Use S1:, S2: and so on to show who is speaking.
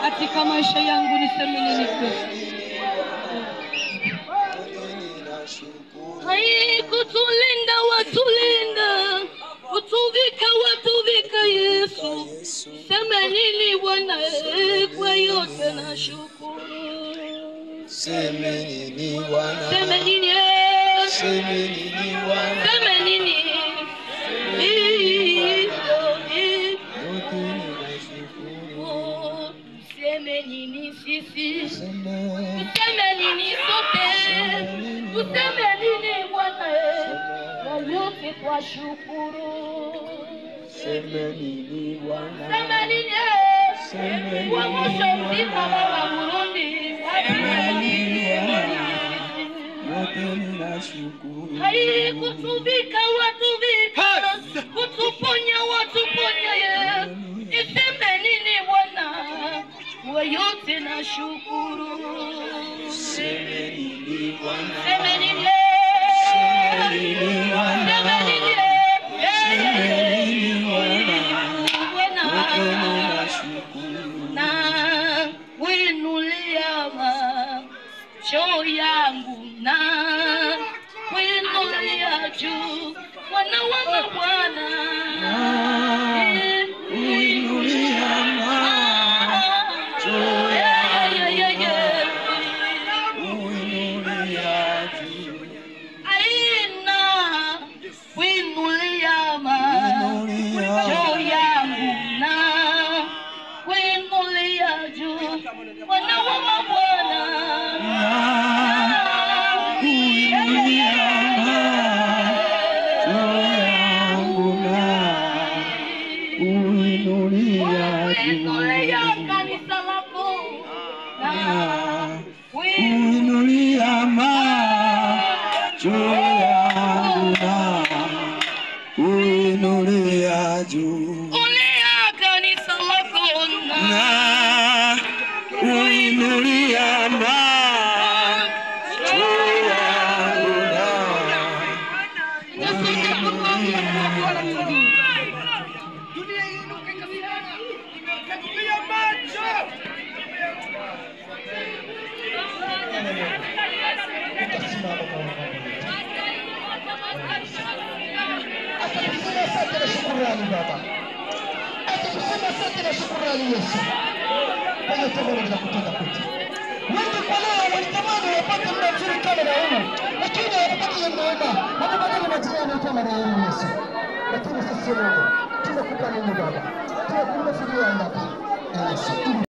S1: Katika maisha yangu niseme nini Kristo? Hai kutulinda watulinda, kutuvika watuvika Yesu. Seme nini Bwana, kwa yote nashukuru.
S2: Seme nini Bwana,
S1: seme nini,
S2: seme nini Bwana,
S1: seme nini. Seme nini sisi, seme nini sote, seme nini Bwana, kwa yote twashukuru.
S2: seme nini Bwana,
S1: Seme nini, kwa mwisho mzima wa Burundi. Hai kutuvika watuvika, kutuponya watuponya ye. Iseme nini Bwana, kwa yote nashukuru.
S2: seme nini Bwana,
S1: Seme nini,
S2: seme nini Bwana,
S1: seme nini,
S2: seme nini Bwana,
S1: Bwana.
S2: nashukuru.
S1: Na winulia macho yangu, na winulia juu Bwana wangu Bwana,
S2: Uinulia macho uinulia juu,
S1: aina winulia macho yangu, na winulia juu Bwana wangu Bwana. Uinulia kanisa lako,
S2: uinulia macho yangu na uinulia juu,
S1: ulia kanisa lako
S2: na uinulia macho yangu na
S3: dunia inuke kabisa, imekatulia macho. Utasimama kwa atakusema asante na shukrani Baba, atakusema asante na shukrani Yesu kwa yote Mungu kutenda kwetu. Wengi kwa leo walitamani wapate muda mzuri kama na huu, lakini hawapati hiyo neema. Hawapati majina yanaitwa marehemu Yesu. Lakini sisi Mungu tumekupa nini Baba? Tumekupa fidia ngapi? Yesu.